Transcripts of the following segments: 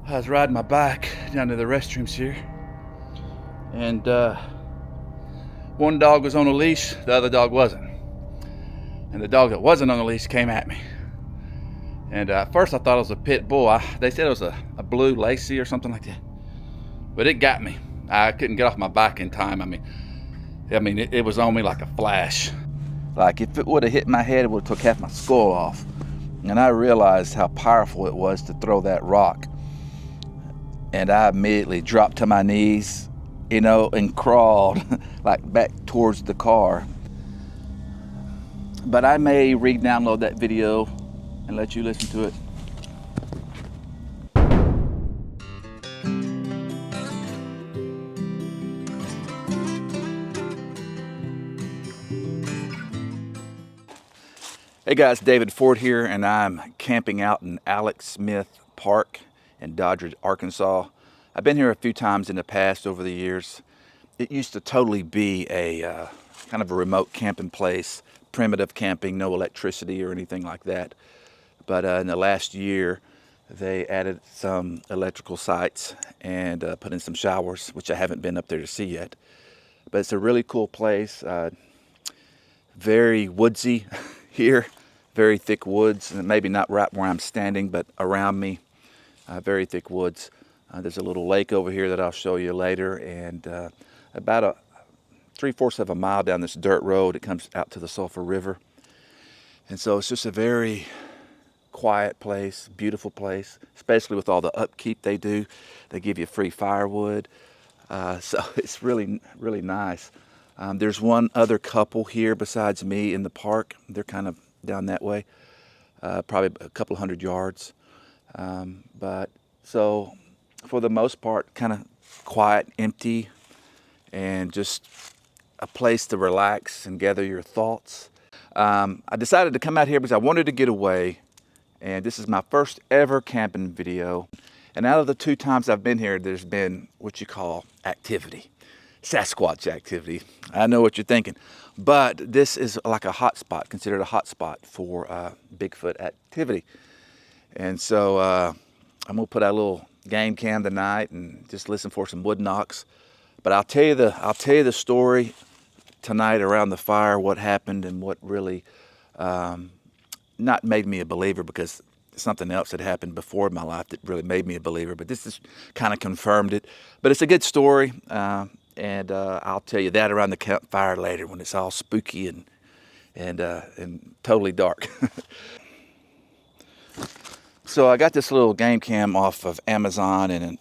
I was riding my bike down to the restrooms here, and one dog was on a leash, the other dog wasn't. And the dog that wasn't on the leash came at me. And at first I thought it was a pit bull. They said it was a blue Lacey or something like that. But it got me. I couldn't get off my bike in time. I mean, it was on me like a flash. Like if it would have hit my head, it would have took half my skull off. And I realized how powerful it was to throw that rock. And I immediately dropped to my knees, and crawled like back towards the car. But I may re-download that video and let you listen to it. Hey guys, David Ford here, and I'm camping out in Alex Smith Park in Dodridge, Arkansas. I've been here a few times in the past over the years. It used to totally be a kind of a remote camping place, primitive camping, no electricity or anything like that. But in the last year, they added some electrical sites and put in some showers, which I haven't been up there to see yet. But it's a really cool place, very woodsy here, very thick woods, and maybe not right where I'm standing, but around me, very thick woods. There's a little lake over here that I'll show you later, and about 3/4 of a mile down this dirt road, it comes out to the Sulphur River. And so it's just a very quiet place, beautiful place, especially with all the upkeep they do. They give you free firewood, so it's really, really nice. There's one other couple here besides me in the park. They're kind of down that way, probably a couple hundred yards. But so for the most part, kind of quiet, empty, and just a place to relax and gather your thoughts. I decided to come out here because I wanted to get away, and this is my first ever camping video. And out of the 2 times I've been here, there's been what you call activity. Sasquatch activity. I know what you're thinking, but this is like a hot spot, considered a hot spot for Bigfoot activity. And so I'm gonna put out a little game cam tonight and just listen for some wood knocks. But I'll tell you the story tonight around the fire, what happened and what really not made me a believer, because something else had happened before in my life that really made me a believer, but this has kind of confirmed it. But it's a good story. And I'll tell you that around the campfire later when it's all spooky and totally dark. So I got this little game cam off of Amazon, and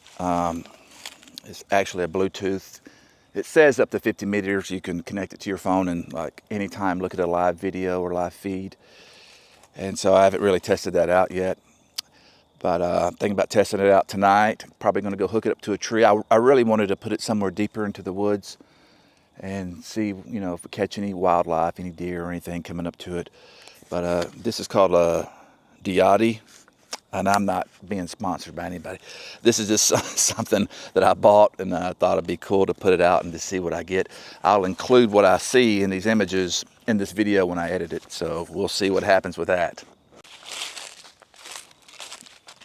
it's actually a Bluetooth. It says up to 50 meters. You can connect it to your phone and like anytime look at a live video or live feed. And so I haven't really tested that out yet. But thinking about testing it out tonight. Probably going to go hook it up to a tree. I really wanted to put it somewhere deeper into the woods and see, if we catch any wildlife, any deer or anything coming up to it. But this is called a Dodridge, and I'm not being sponsored by anybody. This is just something that I bought, and I thought it'd be cool to put it out and to see what I get. I'll include what I see in these images in this video when I edit it, so we'll see what happens with that.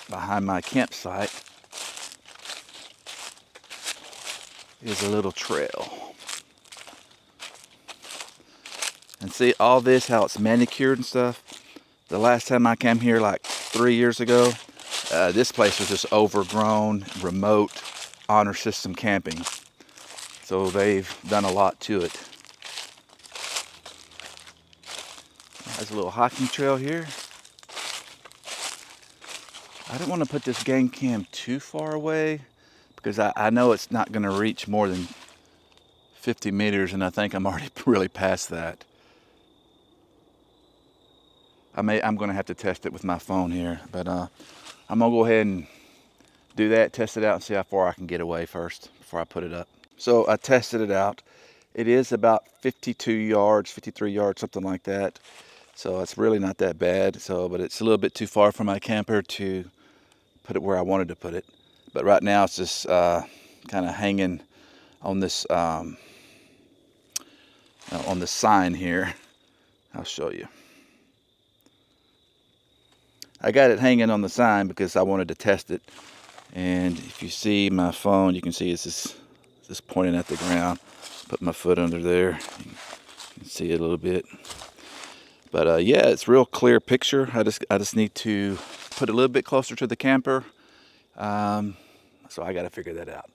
Behind my campsite is a little trail. And see all this, how it's manicured and stuff. The last time I came here like 3 years ago, this place was just overgrown, remote, honor system camping. So they've done a lot to it. There's a little hiking trail here. I don't want to put this game cam too far away because I know it's not going to reach more than 50 meters, and I think I'm already really past that. I'm going to have to test it with my phone here, but I'm going to go ahead and do that, test it out, and see how far I can get away first before I put it up. So I tested it out. It is about 52 yards, 53 yards, something like that. So it's really not that bad. But it's a little bit too far from my camper to put it where I wanted to put it. But right now it's just kind of hanging on this on the sign here. I'll show you. I got it hanging on the sign because I wanted to test it And if you see my phone, you can see it's just pointing at the ground. Put my foot under there. You can see it a little bit. But yeah, it's real clear picture. I just need to put it a little bit closer to the camper. So I got to figure that out.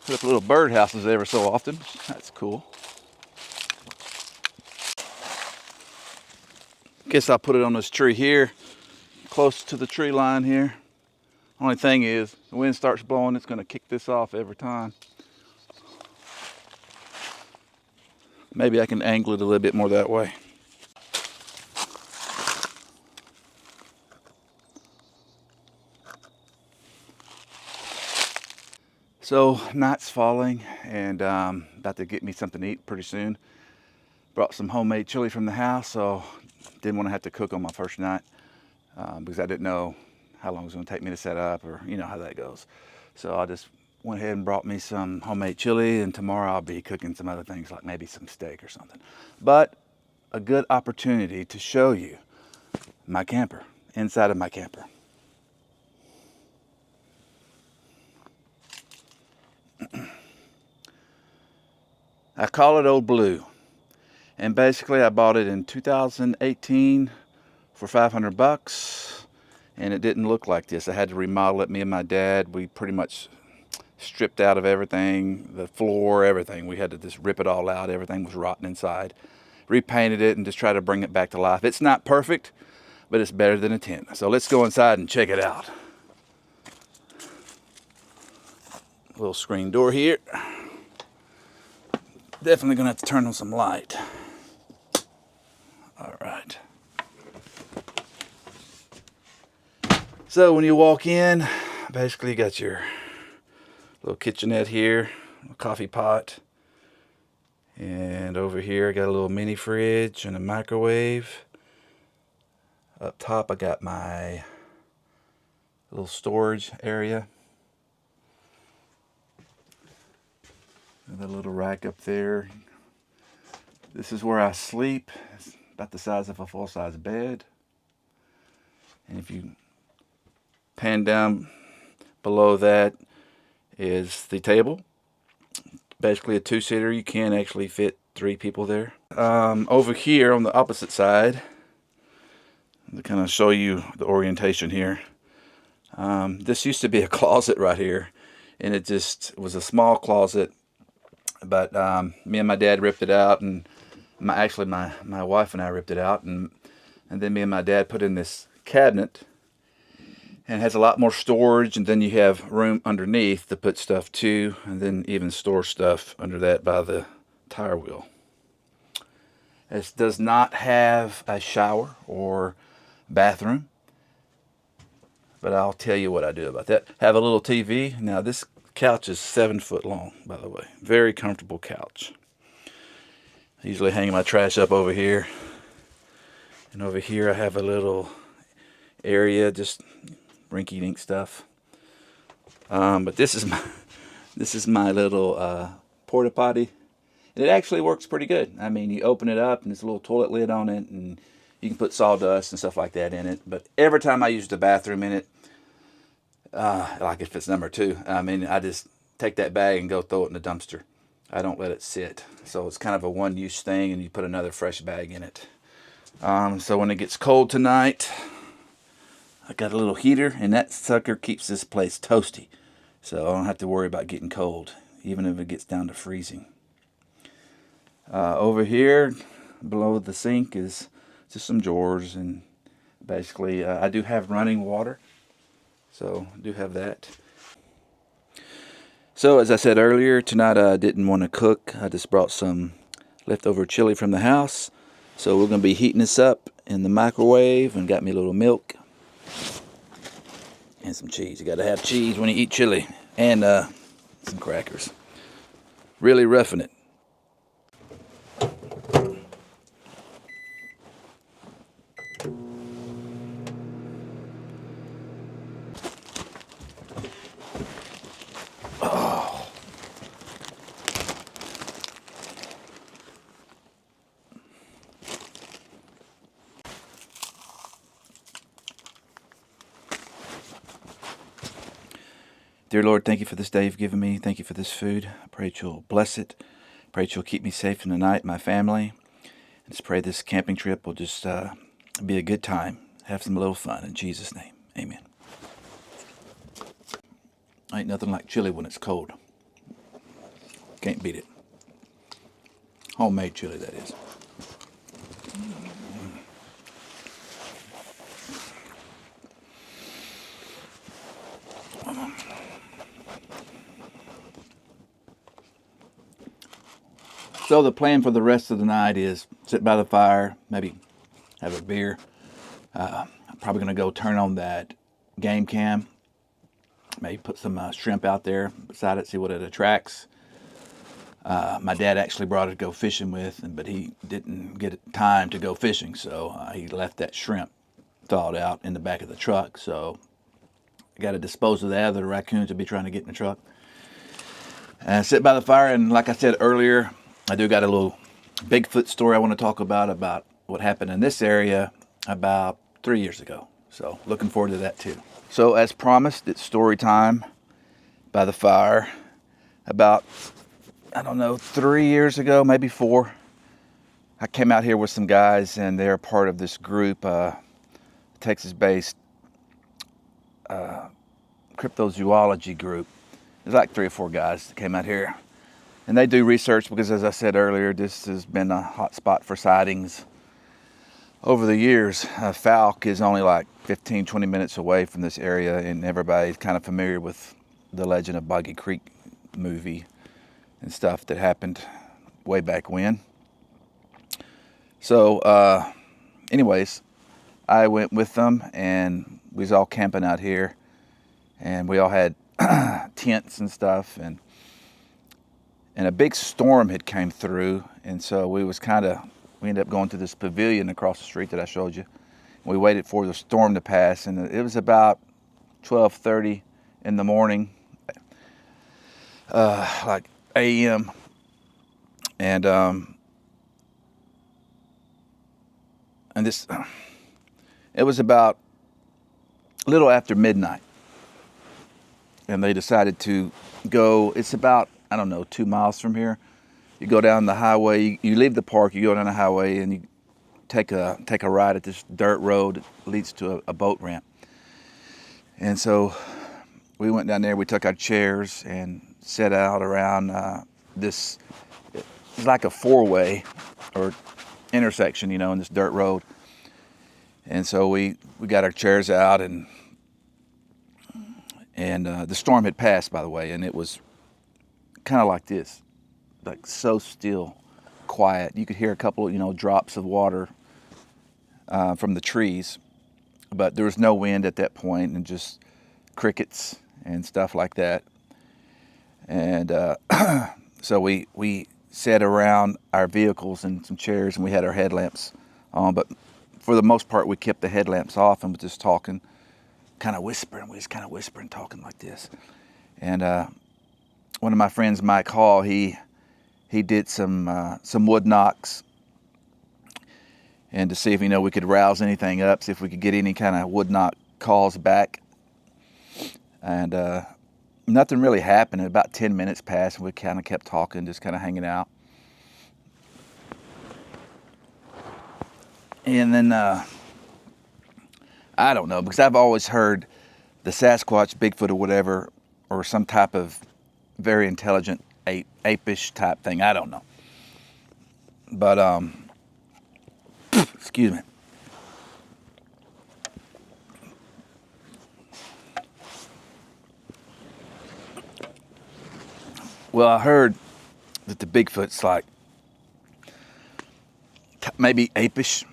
Put up little birdhouses every so often. That's cool. Guess I'll put it on this tree here, close to the tree line here. Only thing is, the wind starts blowing, it's going to kick this off every time. Maybe I can angle it a little bit more that way. So night's falling, and about to get me something to eat pretty soon. Brought some homemade chili from the house, so didn't want to have to cook on my first night because I didn't know how long it was going to take me to set up, or you know how that goes. So I just went ahead and brought me some homemade chili, and tomorrow I'll be cooking some other things like maybe some steak or something. But a good opportunity to show you my camper, inside of my camper. I call it Old Blue, and basically I bought it in 2018 for 500 bucks, and it didn't look like this. I had to remodel it. Me and my dad, we pretty much stripped out of everything, the floor, everything. We had to just rip it all out. Everything was rotten inside. Repainted it and just try to bring it back to life. It's not perfect, but it's better than a tent. So let's go inside and check it out. Little screen door here. Definitely gonna have to turn on some light. All right. So when you walk in, basically you got your little kitchenette here, a coffee pot. And over here I got a little mini fridge and a microwave. Up top I got my little storage area. Another little rack up there. This is where I sleep. It's about the size of a full-size bed. And if you pan down below that is the table. Basically a two-seater. You can actually fit 3 people there. Over here on the opposite side, to kind of show you the orientation here. This used to be a closet right here, and it just was a small closet. But me and my dad ripped it out, and my wife and I ripped it out, and then me and my dad put in this cabinet, and it has a lot more storage, and then you have room underneath to put stuff too, and then even store stuff under that by the tire wheel. This does not have a shower or bathroom, but I'll tell you what I do about that. Have a little TV. Now this couch is 7 foot long, by the way. Very comfortable couch. I usually hang my trash up over here. And over here I have a little area, just rinky-dink stuff. But this is my little porta potty. And it actually works pretty good. I mean, you open it up and there's a little toilet lid on it, and you can put sawdust and stuff like that in it. But every time I use the bathroom in it, like if it's number 2, I mean, I just take that bag and go throw it in the dumpster. I don't let it sit. So it's kind of a one-use thing, and you put another fresh bag in it. So when it gets cold tonight, I got a little heater, and that sucker keeps this place toasty. So I don't have to worry about getting cold, even if it gets down to freezing. Over here, below the sink, is just some drawers, and basically I do have running water. So I do have that. So as I said earlier, tonight I didn't want to cook. I just brought some leftover chili from the house. So we're going to be heating this up in the microwave, and got me a little milk and some cheese. You got to have cheese when you eat chili, and some crackers. Really roughing it. Dear Lord, thank you for this day you've given me. Thank you for this food. I pray that you'll bless it. I pray that you'll keep me safe in the night, my family. I just pray this camping trip will just be a good time. Have some little fun. In Jesus' name, amen. Ain't nothing like chili when it's cold. Can't beat it. Homemade chili, that is. So the plan for the rest of the night is sit by the fire, maybe have a beer. I'm probably going to go turn on that game cam. Maybe put some shrimp out there beside it, see what it attracts. My dad actually brought it to go fishing with, but he didn't get time to go fishing, so he left that shrimp thawed out in the back of the truck. So I got to dispose of that. The raccoons will be trying to get in the truck. And sit by the fire, and like I said earlier, I do got a little Bigfoot story I want to talk about what happened in this area about 3 years ago. So looking forward to that too. So as promised, it's story time by the fire. About, 3 years ago, maybe 4, I came out here with some guys, and they're part of this group, Texas-based cryptozoology group. There's like 3 or 4 guys that came out here. And they do research because, as I said earlier, this has been a hot spot for sightings over the years. Falk is only like 15, 20 minutes away from this area, and everybody's kind of familiar with the Legend of Boggy Creek movie and stuff that happened way back when. So, anyways, I went with them, and we was all camping out here, and we all had tents and stuff, and a big storm had came through, and so we ended up going to this pavilion across the street that I showed you. We waited for the storm to pass, and it was about 12:30 in the morning, like a.m. And this, it was about a little after midnight, and they decided to go. It's about 2 miles from here. You go down the highway. You leave the park. You go down the highway, and you take a ride at this dirt road that leads to a boat ramp. And so we went down there. We took our chairs and set out around this. It's like a 4-way or intersection, in this dirt road. And so we got our chairs out, and the storm had passed, by the way, and it was kind of like this, like so still, quiet. You could hear a couple of, drops of water from the trees, but there was no wind at that point, and just crickets and stuff like that. And so we sat around our vehicles and some chairs, and we had our headlamps on, but for the most part, we kept the headlamps off and was just talking, kind of whispering. We just kind of whispering, talking like this. And one of my friends, Mike Hall, he did some wood knocks, and to see if we could rouse anything up, see if we could get any kind of wood knock calls back. And nothing really happened. About 10 minutes passed, and we kind of kept talking, just kind of hanging out. And then I don't know, because I've always heard the Sasquatch, Bigfoot, or whatever, or some type of very intelligent apish type thing. I don't know. But excuse me. Well, I heard that the Bigfoot's like maybe apish,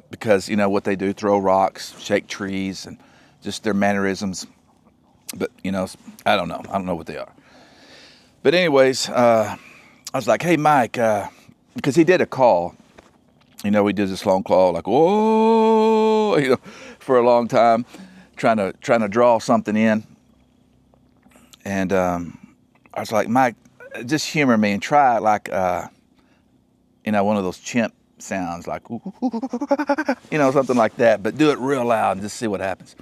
because what they do, throw rocks, shake trees, and just their mannerisms. But I don't know what they are. But anyways, I was like, hey Mike, because he did a call. We did this long call, like whoa, for a long time, trying to draw something in. And I was like, Mike, just humor me and try like one of those chimp sounds, like something like that, but do it real loud and just see what happens.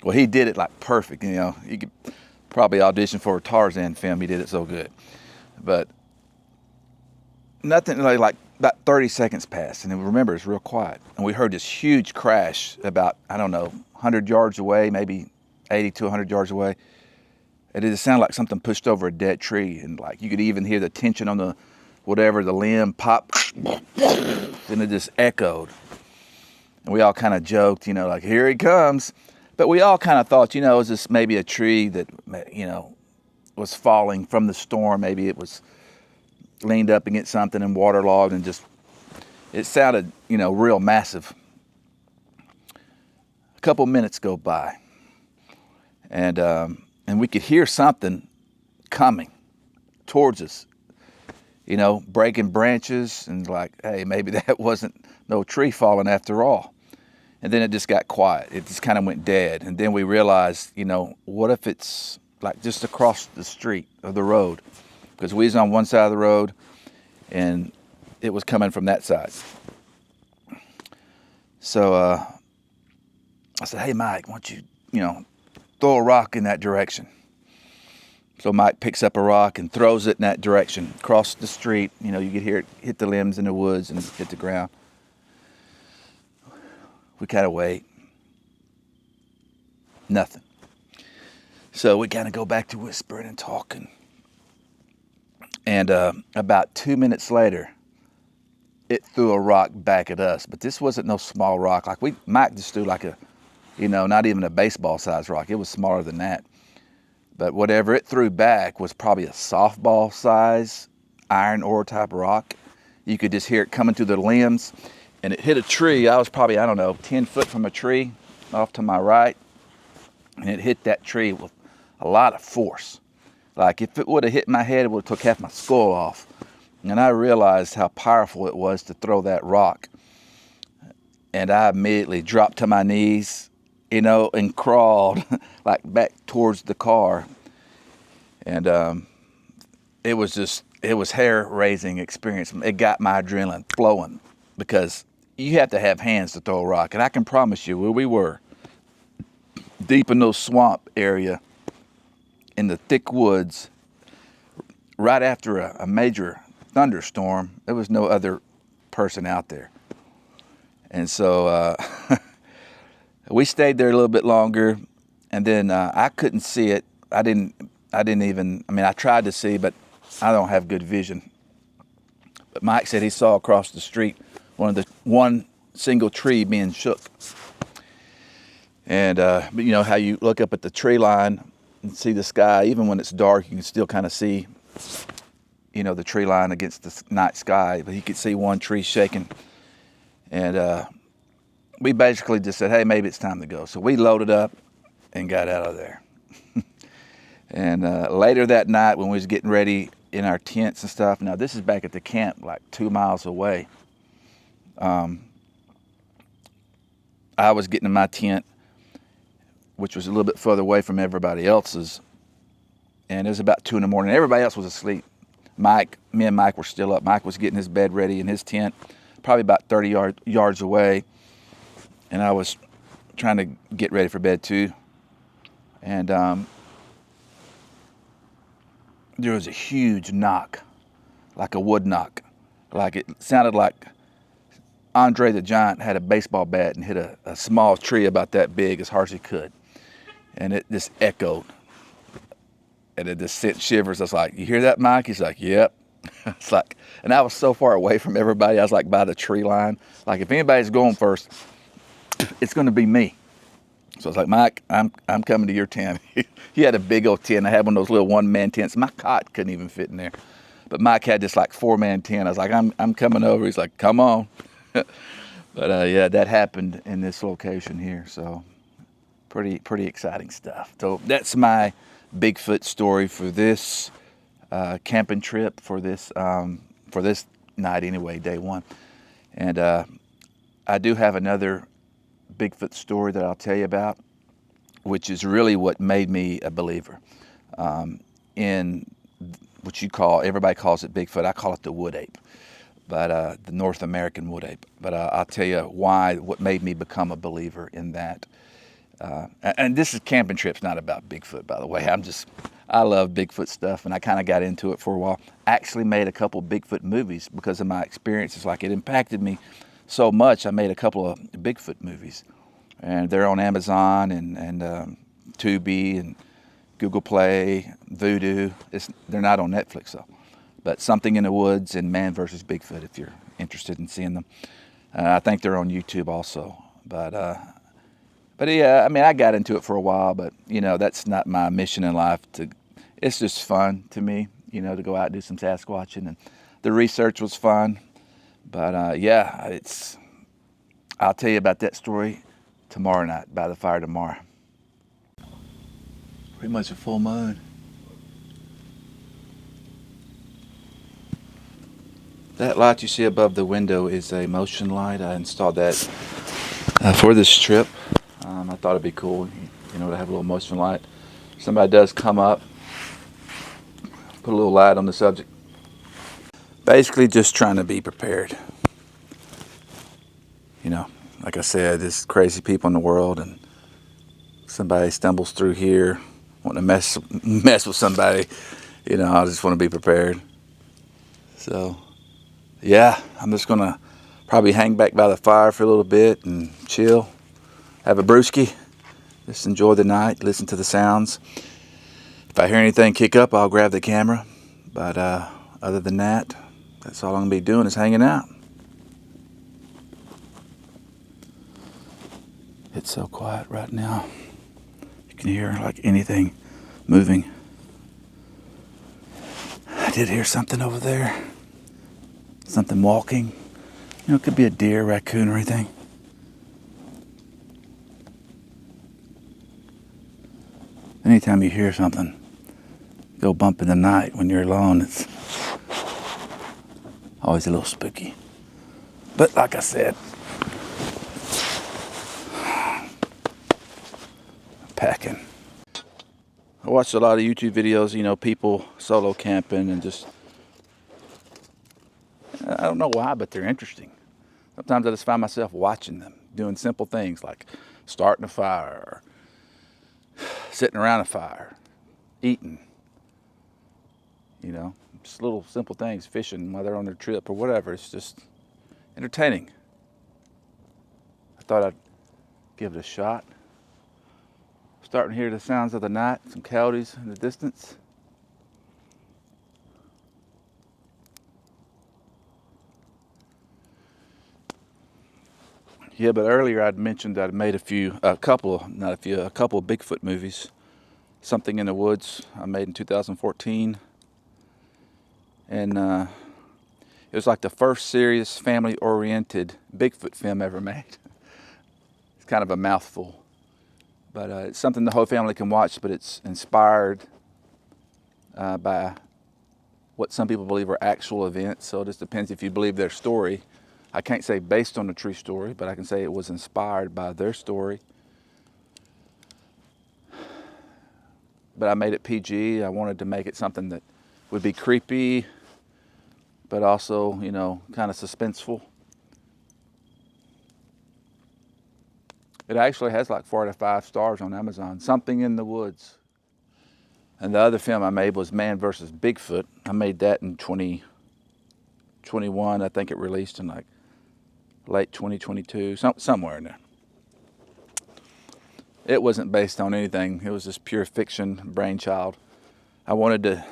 Well, he did it like perfect. You know, you could probably audition for a Tarzan film. He did it so good. But nothing, like about 30 seconds passed, and remember, it's real quiet. And we heard this huge crash about, I don't know, 100 yards away, maybe 80 to 100 yards away. And it just sounded like something pushed over a dead tree, and like you could even hear the tension on the limb pop, and it just echoed. And we all kind of joked, you know, like, here he comes. But we all kind of thought, you know, it was just maybe a tree that, you know, was falling from the storm. Maybe it was leaned up against something and waterlogged, and just, it sounded, you know, real massive. A couple minutes go by, and we could hear something coming towards us, you know, breaking branches, and like, hey, maybe that wasn't no tree falling after all. And then it just got quiet. It just kind of went dead. And then we realized, you know, what if it's like just across the street of the road? Because we was on one side of the road, and it was coming from that side. So I said, hey, Mike, why don't you, you know, throw a rock in that direction? So Mike picks up a rock and throws it in that direction, across the street. You know, you could hear it hit the limbs in the woods and hit the ground. We kind of wait. Nothing. So we kind of go back to whispering and talking. And about 2 minutes later, it threw a rock back at us. But this wasn't no small rock. Like Mike just threw like a, you know, not even a baseball size rock. It was smaller than that. But whatever it threw back was probably a softball size iron ore type rock. You could just hear it coming through the limbs. And it hit a tree. I was probably, I don't know, 10 foot from a tree off to my right. And it hit that tree with a lot of force. Like if it would have hit my head, it would have took half my skull off. And I realized how powerful it was to throw that rock. And I immediately dropped to my knees, you know, and crawled like back towards the car. And it was hair-raising experience. It got my adrenaline flowing, because you have to have hands to throw a rock. And I can promise you, where we were, deep in those swamp area, in the thick woods, right after a major thunderstorm, there was no other person out there. And so we stayed there a little bit longer, and then I couldn't see it. I didn't even, I mean, I tried to see, but I don't have good vision. But Mike said he saw across the street one single tree being shook. And but you know how you look up at the tree line and see the sky, even when it's dark, you can still kind of see, you know, the tree line against the night sky. But he could see one tree shaking. And we basically just said, hey, maybe it's time to go. So we loaded up and got out of there. And later that night, when we was getting ready in our tents and stuff, now this is back at the camp, like 2 miles away. I was getting in my tent, which was a little bit further away from everybody else's. And it was about 2 a.m. Everybody else was asleep. Me and Mike were still up. Mike was getting his bed ready in his tent, probably about 30 yards away. And I was trying to get ready for bed too. And there was a huge knock, like a wood knock. Like it sounded like Andre the Giant had a baseball bat and hit a small tree about that big as hard as he could. And it just echoed. And it just sent shivers. I was like, you hear that, Mike? He's like, yep. It's like, and I was so far away from everybody. I was like by the tree line. Like if anybody's going first, it's going to be me. So I was like, Mike, I'm coming to your tent. He had a big old tent. I had one of those little one-man tents. My cot couldn't even fit in there. But Mike had this like 4-man tent. I was like, I'm coming over. He's like, come on. But yeah, that happened in this location here. So pretty exciting stuff. So that's my Bigfoot story for this camping trip, for this night anyway, day one. And I do have another Bigfoot story that I'll tell you about, which is really what made me a believer in what everybody calls it Bigfoot. I call it the wood ape, but the North American wood ape. But I'll tell you what made me become a believer in that. And this is camping trips, not about Bigfoot, by the way. I love Bigfoot stuff, and I kind of got into it for a while. Actually made a couple Bigfoot movies because of my experiences. Like, it impacted me so much, I made a couple of Bigfoot movies. And they're on Amazon and Tubi and Google Play, Vudu. They're not on Netflix, though. But Something in the Woods and Man versus Bigfoot, if you're interested in seeing them. I think they're on YouTube also. But yeah, I mean, I got into it for a while, but, you know, that's not my mission in life. It's just fun to me, you know, to go out and do some Sasquatching. And the research was fun. But, yeah, I'll tell you about that story tomorrow night, by the fire tomorrow. Pretty much a full moon. That light you see above the window is a motion light. I installed that for this trip. I thought it'd be cool, you know, to have a little motion light. If somebody does come up, put a little light on the subject. Basically just trying to be prepared. You know, like I said, there's crazy people in the world, and somebody stumbles through here wanting to mess with somebody, you know, I just want to be prepared. So, yeah, I'm just going to probably hang back by the fire for a little bit and chill, have a brewski, just enjoy the night, listen to the sounds. If I hear anything kick up, I'll grab the camera. But other than that, that's all I'm going to be doing is hanging out. It's so quiet right now. You can hear like anything moving. I did hear something over there. Something walking. You know, it could be a deer, raccoon, or anything. Anytime you hear something go bump in the night when you're alone, it's always a little spooky. But like I said, packing. I watched a lot of YouTube videos, you know, people solo camping and just, I don't know why, but they're interesting. Sometimes I just find myself watching them, doing simple things like starting a fire, or sitting around a fire, eating, you know, just little simple things, fishing while they're on their trip or whatever. It's just entertaining. I thought I'd give it a shot. Starting to hear the sounds of the night, some coyotes in the distance. Yeah, but earlier I'd mentioned that I made a couple of Bigfoot movies. Something in the Woods I made in 2014. And it was like the first serious family-oriented Bigfoot film ever made. It's kind of a mouthful. But it's something the whole family can watch, but it's inspired by what some people believe are actual events. So it just depends if you believe their story. I can't say based on a true story, but I can say it was inspired by their story. But I made it PG. I wanted to make it something that would be creepy, but also, you know, kind of suspenseful. It actually has like 4 out of 5 stars on Amazon. Something in the Woods. And the other film I made was Man versus Bigfoot. I made that in 2021. I think it released in like late 2022, somewhere in there. It wasn't based on anything. It was just pure fiction, brainchild. I wanted to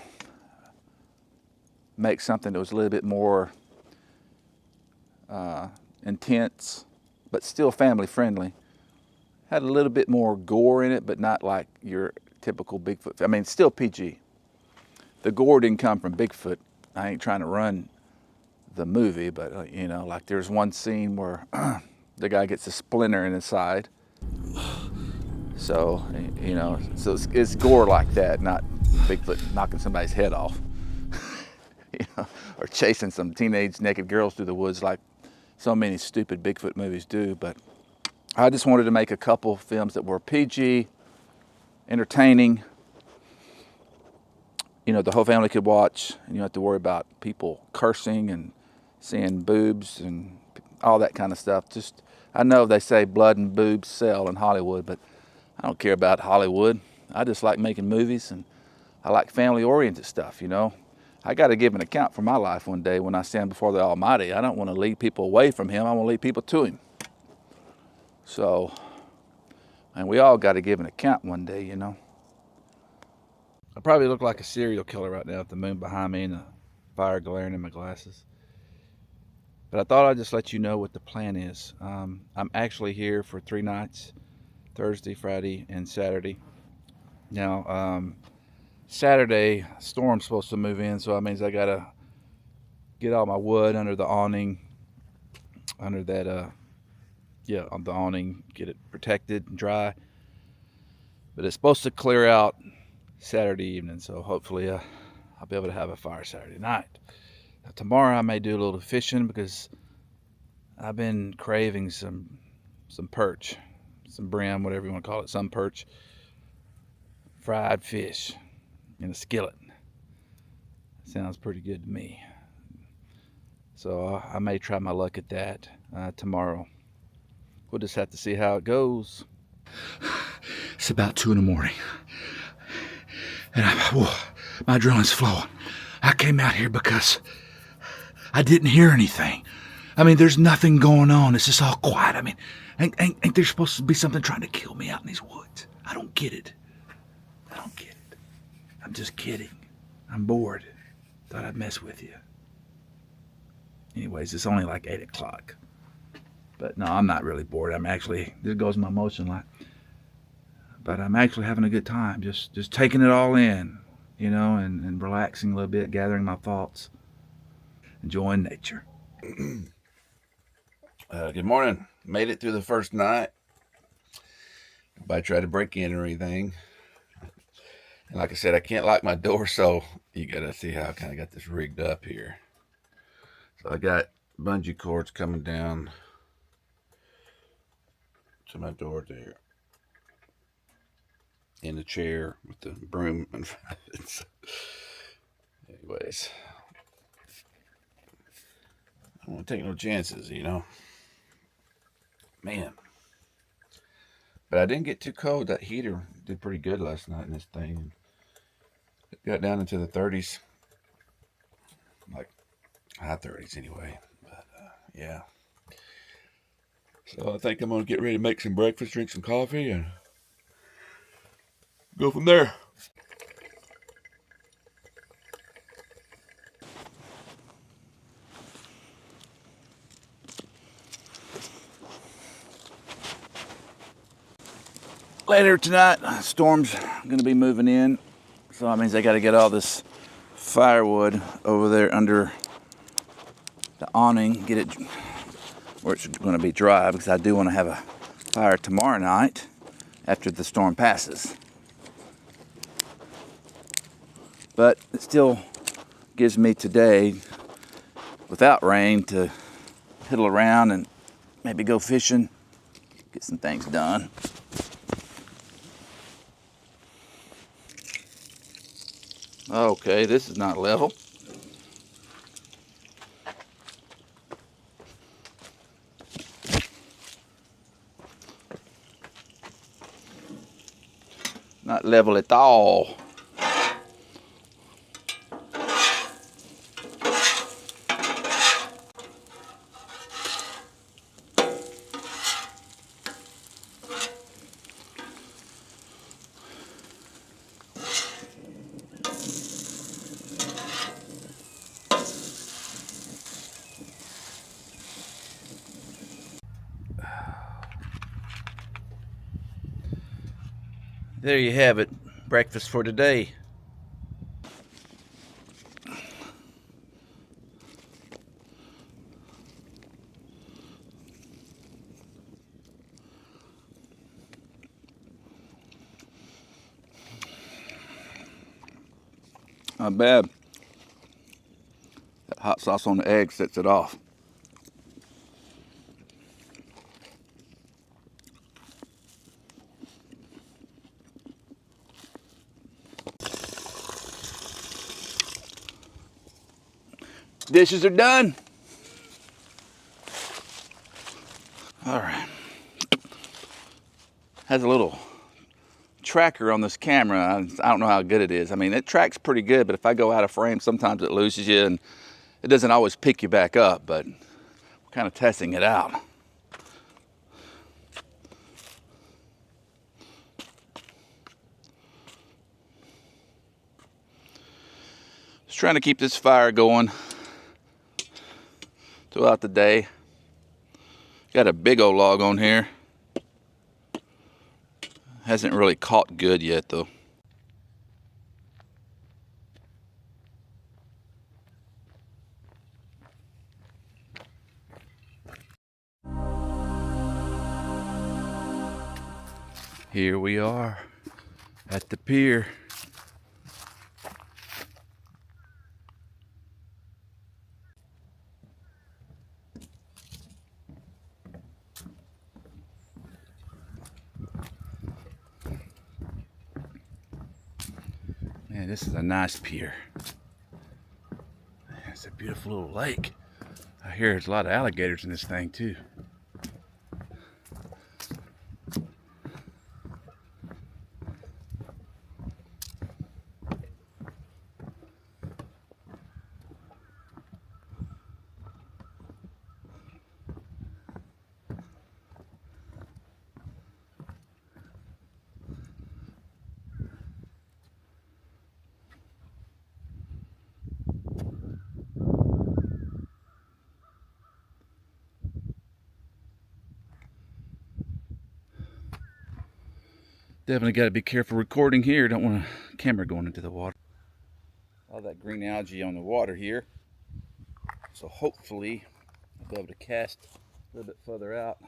make something that was a little bit more intense, but still family friendly. Had a little bit more gore in it, but not like your typical Bigfoot. I mean, it's still PG. The gore didn't come from Bigfoot. I ain't trying to run the movie, but you know, like there's one scene where the guy gets a splinter in his side. So, you know, so it's gore like that, not Bigfoot knocking somebody's head off. You know, or chasing some teenage naked girls through the woods like so many stupid Bigfoot movies do. But I just wanted to make a couple films that were PG, entertaining, you know, the whole family could watch, and you don't have to worry about people cursing and seeing boobs and all that kind of stuff. Just, I know they say blood and boobs sell in Hollywood, but I don't care about Hollywood. I just like making movies, and I like family-oriented stuff, you know. I got to give an account for my life one day when I stand before the Almighty. I don't want to lead people away from Him. I want to lead people to Him. So, and we all got to give an account one day, you know. I probably look like a serial killer right now with the moon behind me and the fire glaring in my glasses. But I thought I'd just let you know what the plan is. I'm actually here for 3 nights, Thursday, Friday, and Saturday. Now, Saturday, storm's supposed to move in, so that means I gotta get all my wood under the awning, under that, on the awning, get it protected and dry. But it's supposed to clear out Saturday evening, so hopefully I'll be able to have a fire Saturday night. Now, tomorrow I may do a little fishing because I've been craving some perch, some brim, whatever you want to call it, some perch, fried fish in a skillet. Sounds pretty good to me. So I may try my luck at that tomorrow. We'll just have to see how it goes. It's about 2 in the morning, and my adrenaline's flowing. I came out here because I didn't hear anything. I mean, there's nothing going on. It's just all quiet. I mean, ain't there supposed to be something trying to kill me out in these woods? I don't get it. I don't get it. I'm just kidding. I'm bored. Thought I'd mess with you. Anyways, it's only like 8 o'clock. But no, I'm not really bored. I'm actually, there goes my motion light. But I'm actually having a good time. Just taking it all in, you know, and relaxing a little bit, gathering my thoughts, enjoying nature. Good morning. Made it through the first night. Nobody tried to break in or anything. And like I said, I can't lock my door, so you gotta see how I kind of got this rigged up here. So I got bungee cords coming down to my door there, in the chair with the broom in front of it. So anyways, I don't want to take no chances, you know. Man. But I didn't get too cold. That heater did pretty good last night in this thing. It got down into the 30s. Like high 30s anyway. But yeah. So I think I'm going to get ready to make some breakfast, drink some coffee, and go from there. Later tonight, storm's going to be moving in. So that means I got to get all this firewood over there under the awning, get it where it's going to be dry, because I do want to have a fire tomorrow night after the storm passes. But it still gives me today, without rain, to piddle around and maybe go fishing, get some things done. Okay, this is not level. Not level at all. There you have it, breakfast for today. Not bad. That hot sauce on the egg sets it off. Dishes are done. All right. Has a little tracker on this camera, I don't know how good it is. I mean, it tracks pretty good, but if I go out of frame, sometimes it loses you and it doesn't always pick you back up, but we're kind of testing it out. Just trying to keep this fire going throughout the day. Got a big old log on here. Hasn't really caught good yet though. Here we are at the pier. Man, this is a nice pier. It's a beautiful little lake. I hear there's a lot of alligators in this thing too. Definitely got to be careful recording here. Don't want a camera going into the water. All that green algae on the water here. So hopefully I'll be able to cast a little bit further out.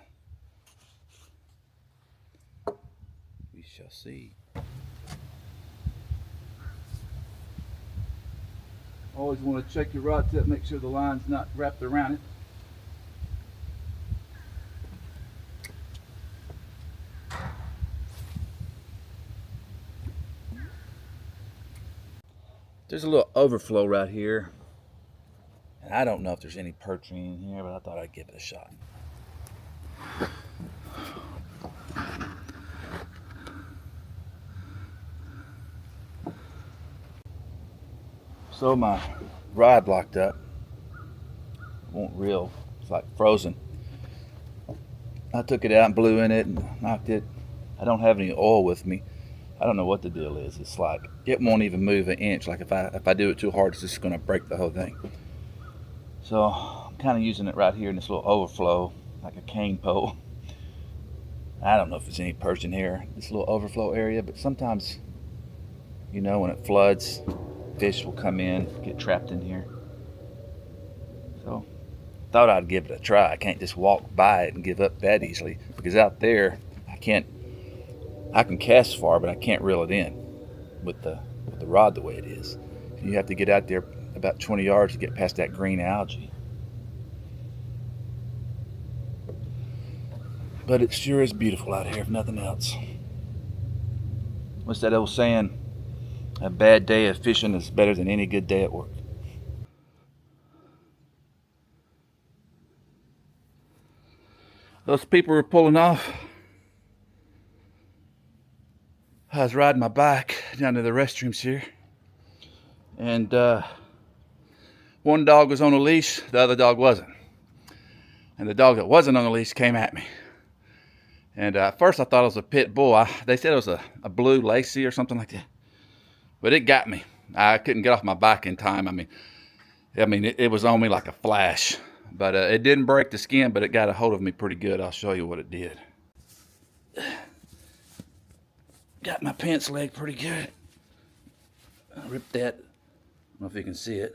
We shall see. Always want to check your rod tip, make sure the line's not wrapped around it. There's a little overflow right here. And I don't know if there's any perch in here, but I thought I'd give it a shot. So my rod locked up. Won't reel. It's like frozen. I took it out and blew in it and knocked it. I don't have any oil with me. I don't know what the deal is. It's like it won't even move an inch. Like if I do it too hard, it's just going to break the whole thing. So I'm kind of using it right here in this little overflow, like a cane pole. I don't know if there's any perch in here, this little overflow area, but sometimes, you know, when it floods, fish will come in, get trapped in here. So thought I'd give it a try. I can't just walk by it and give up that easily, because out there I can cast far, but I can't reel it in with the rod the way it is. You have to get out there about 20 yards to get past that green algae. But it sure is beautiful out here, if nothing else. What's that old saying? A bad day of fishing is better than any good day at work. Those people were pulling off. I was riding my bike down to the restrooms here, and one dog was on a leash, the other dog wasn't. And the dog that wasn't on the leash came at me. And at first I thought it was a pit bull. They said it was a blue lacy or something like that. But it got me. I couldn't get off my bike in time. I mean, it was on me like a flash. But it didn't break the skin, but it got a hold of me pretty good. I'll show you what it did. Got my pants leg pretty good. I ripped that. I don't know if you can see it.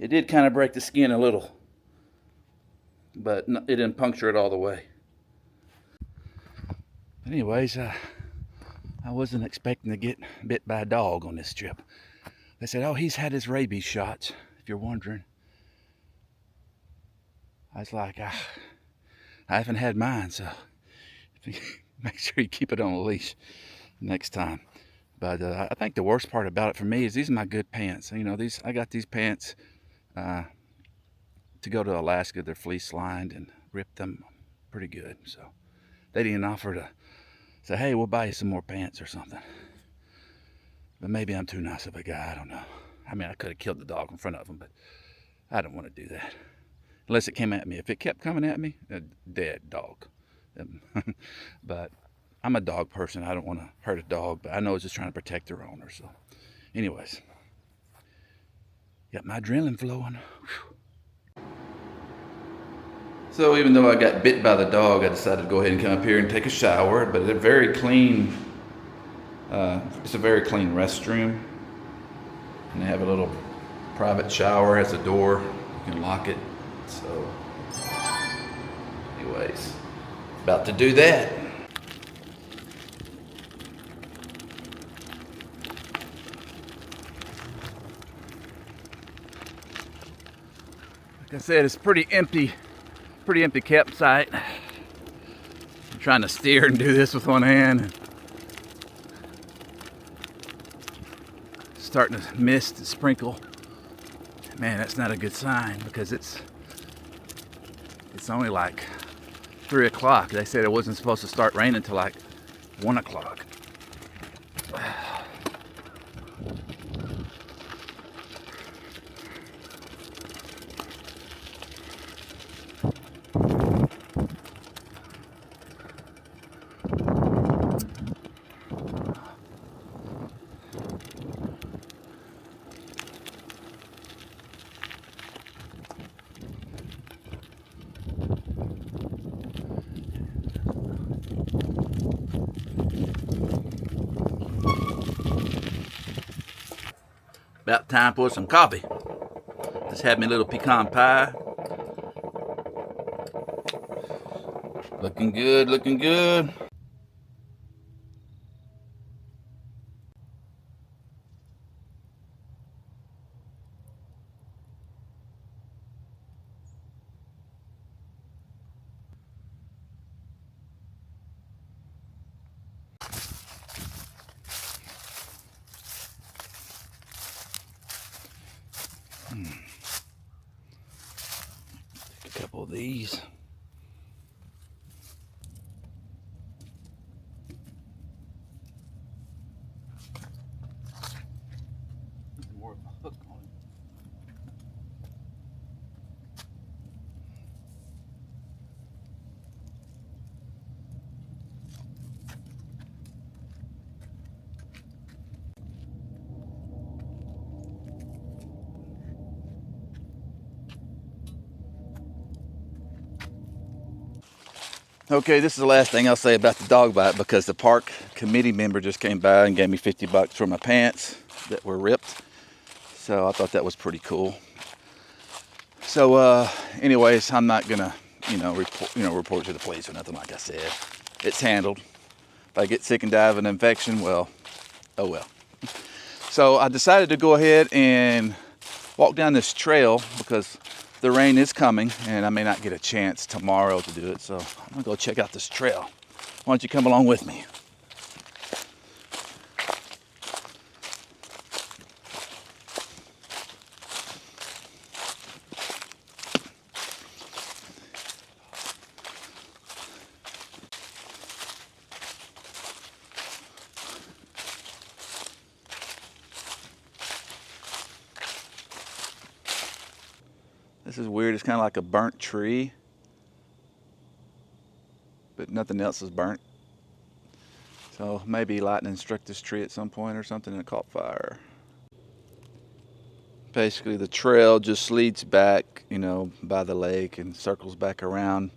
It did kind of break the skin a little, but it didn't puncture it all the way. Anyways, I wasn't expecting to get bit by a dog on this trip. They said, oh, he's had his rabies shots, if you're wondering. I was like, I haven't had mine, so make sure you keep it on a leash next time. But I think the worst part about it for me is these are my good pants. You know, I got these pants to go to Alaska. They're fleece lined and ripped them pretty good. So they didn't offer to say, hey, we'll buy you some more pants or something. But maybe I'm too nice of a guy, I don't know. I mean, I could have killed the dog in front of him, but I don't want to do that. Unless it came at me. If it kept coming at me, a dead dog. But I'm a dog person. I don't want to hurt a dog, but I know it's just trying to protect their owner. So anyways, got my adrenaline flowing. Whew. So even though I got bit by the dog, I decided to go ahead and come up here and take a shower. But they're very clean. It's a very clean restroom. And they have a little private shower, has a door, you can lock it. So anyways, about to do that. Like I said, it's pretty empty campsite. I'm trying to steer and do this with one hand. Starting to mist and sprinkle. Man, that's not a good sign because it's only like 3 o'clock. They said it wasn't supposed to start raining until like 1 o'clock. About time for some coffee. Just had me a little pecan pie. Looking good, looking good. Take a couple of these. More of a hook on it. Okay, this is the last thing I'll say about the dog bite because the park committee member just came by and gave me $50 for my pants that were ripped. So I thought that was pretty cool. So anyways, I'm not gonna, report to the police or nothing like I said. It's handled. If I get sick and die of an infection, well, oh well. So I decided to go ahead and walk down this trail because the rain is coming and I may not get a chance tomorrow to do it. So I'm gonna go check out this trail. Why don't you come along with me? This is weird. It's kind of like a burnt tree, but nothing else is burnt. So maybe lightning struck this tree at some point or something and it caught fire. Basically the trail just leads back, by the lake and circles back around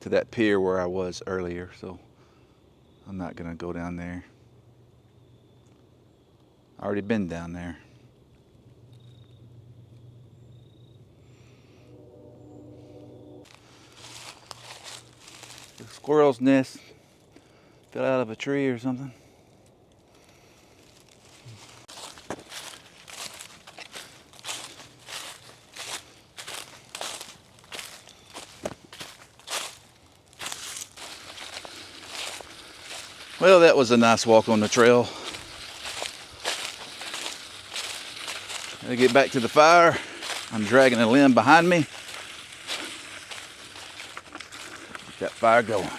to that pier where I was earlier. So I'm not gonna go down there. I already been down there. The squirrel's nest fell out of a tree or something. Well, that was a nice walk on the trail. Gotta get back to the fire. I'm dragging a limb behind me. Get that fire going.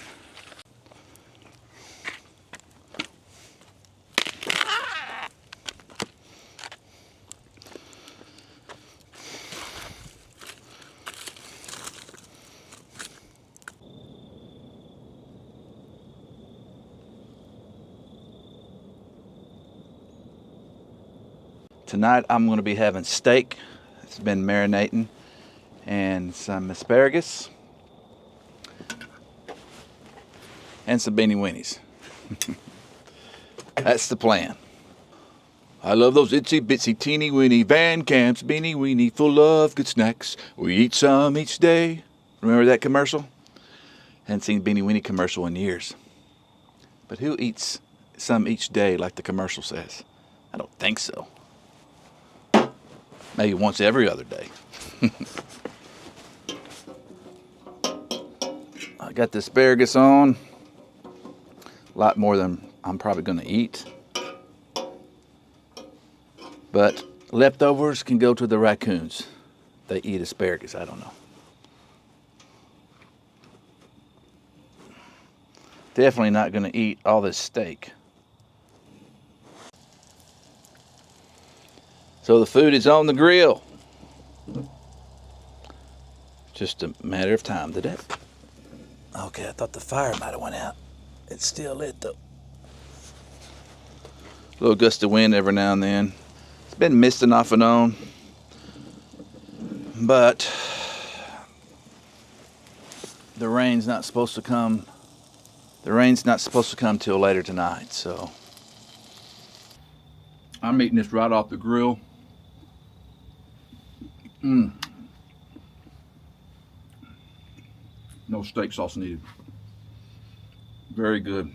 Tonight I'm going to be having steak. It's been marinating, and some asparagus, and some beanie weenies. That's the plan. I love those itsy bitsy teeny weeny Van Camp's beanie weenie, full of good snacks. We eat some each day. Remember that commercial? Hadn't seen beanie weenie commercial in years. But who eats some each day like the commercial says? I don't think so. Maybe once every other day. I got the asparagus on. A lot more than I'm probably going to eat. But leftovers can go to the raccoons. They eat asparagus, I don't know. Definitely not going to eat all this steak. So the food is on the grill. Just a matter of time today. Okay, I thought the fire might have went out. It's still lit though. A little gust of wind every now and then. It's been misting off and on. But the rain's not supposed to come. The rain's not supposed to come till later tonight, so. I'm eating this right off the grill. No steak sauce needed. Very good.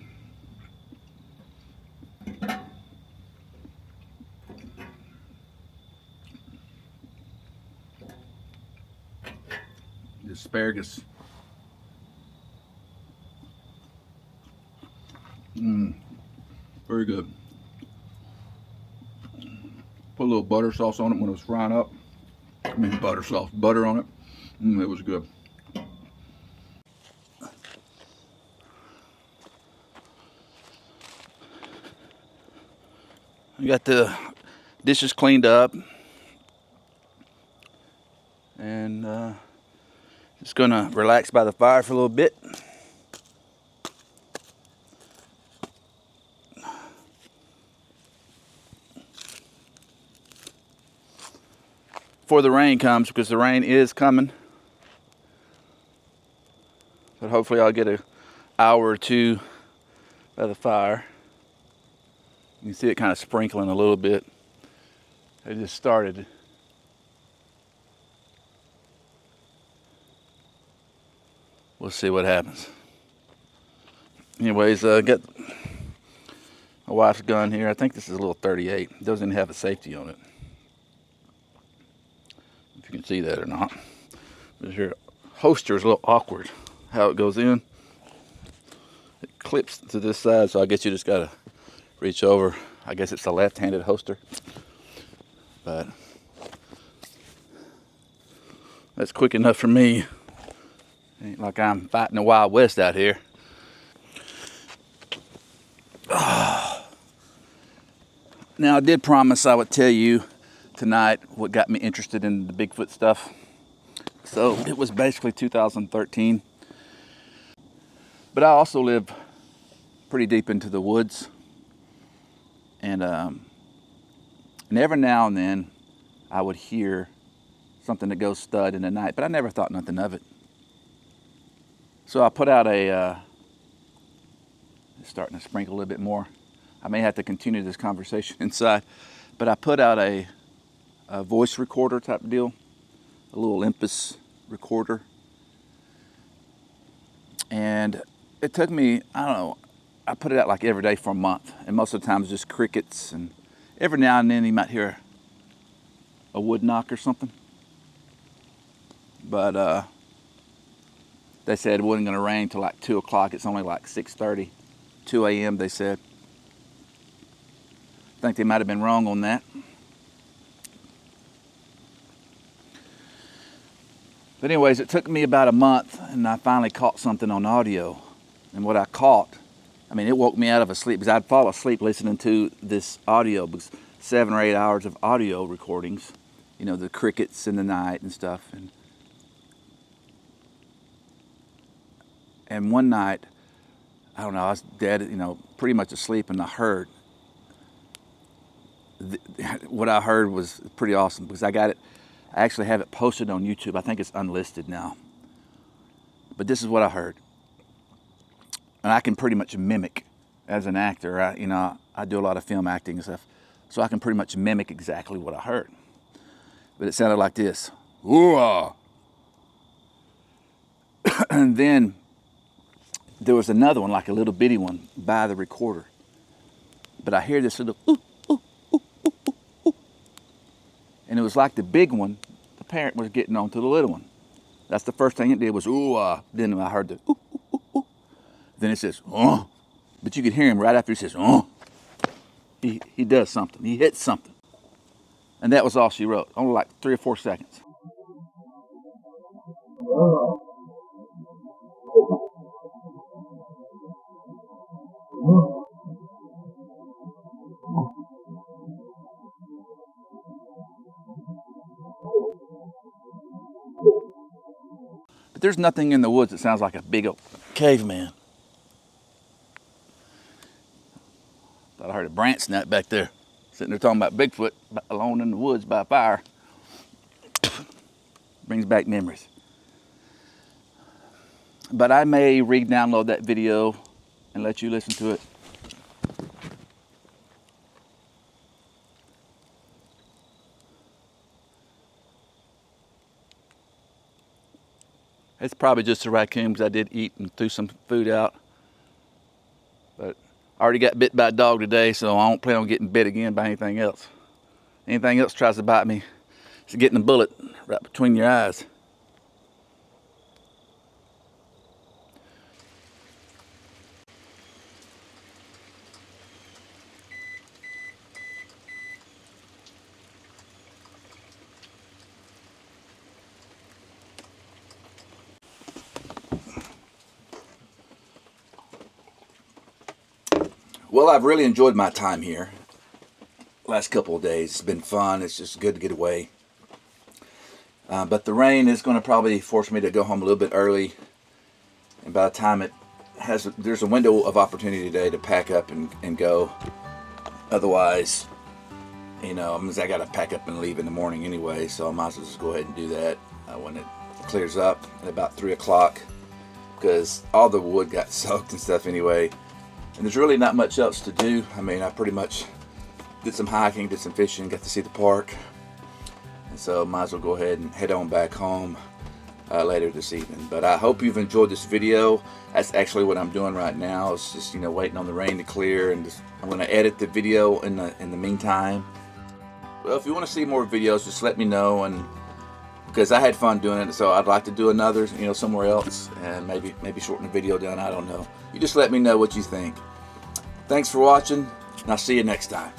The asparagus. Very good. Put a little butter sauce on it when it was frying up. I mean butter sauce, butter on it. It was good. We got the dishes cleaned up, and just gonna relax by the fire for a little bit. Before the rain comes, because the rain is coming. But hopefully I'll get an hour or two by the fire. You can see it kind of sprinkling a little bit. It just started. We'll see what happens. Anyways, got my wife's gun here. I think this is a little 38. It doesn't have a safety on it. If you can see that or not. But here, holster is a little awkward. How it goes in. It clips to this side, so I guess you just gotta reach over. I guess it's a left-handed holster. But that's quick enough for me. Ain't like I'm fighting the Wild West out here. Now I did promise I would tell you tonight what got me interested in the Bigfoot stuff. So it was basically 2013. But I also live pretty deep into the woods. And every now and then I would hear something that goes stud in the night, but I never thought nothing of it. So I put out it's starting to sprinkle a little bit more. I may have to continue this conversation inside, but I put out a voice recorder type deal, a little Olympus recorder. And it took me, I don't know, I put it out like every day for a month, and most of the time it's just crickets, and every now and then you might hear a wood knock or something. But they said it wasn't going to rain till like 2 o'clock. It's only like 6:30, 2 a.m. they said. I think they might have been wrong on that. But anyways, it took me about a month, and I finally caught something on audio. And what I caught, I mean, it woke me out of a sleep, because I'd fall asleep listening to this audio, because 7 or 8 hours of audio recordings, you know, the crickets in the night and stuff. And one night, I don't know, I was dead, you know, pretty much asleep, and I heard what I heard was pretty awesome, because I actually have it posted on YouTube. I think it's unlisted now. But this is what I heard. And I can pretty much mimic as an actor. I do a lot of film acting and stuff. So I can pretty much mimic exactly what I heard. But it sounded like this. Ooh-ah. And then there was another one, like a little bitty one, by the recorder. But I hear this little ooh, ooh, ooh, ooh, ooh, ooh. And it was like the big one, the parent was getting on to the little one. That's the first thing it did was ooh-ah. Then I heard the ooh, ooh, ooh, ooh. Then it says, oh. But you could hear him right after he says, oh. He does something. He hits something. And that was all she wrote. Only like 3 or 4 seconds. But there's nothing in the woods that sounds like a big old caveman. Thought I heard a branch snap back there, sitting there talking about Bigfoot alone in the woods by a fire. Brings back memories. But I may re-download that video and let you listen to it. It's probably just a raccoon, because I did eat and threw some food out. But I already got bit by a dog today, so I don't plan on getting bit again by anything else. Anything else tries to bite me, it's getting a bullet right between your eyes. Well, I've really enjoyed my time here. Last couple of days, it's been fun. It's just good to get away. But the rain is going to probably force me to go home a little bit early. And by the time there's a window of opportunity today to pack up and go. Otherwise, I got to pack up and leave in the morning anyway. So I might as well just go ahead and do that when it clears up at about 3 o'clock. Because all the wood got soaked and stuff anyway. And there's really not much else to do. I pretty much did some hiking, did some fishing, got to see the park. And so might as well go ahead and head on back home later this evening. But I hope you've enjoyed this video. That's actually what I'm doing right now. It's just, waiting on the rain to clear, and I'm going to edit the video in the meantime. Well, if you want to see more videos, just let me know, and because I had fun doing it, so I'd like to do another, somewhere else, and maybe shorten the video down. I don't know. You just let me know what you think. Thanks for watching, and I'll see you next time.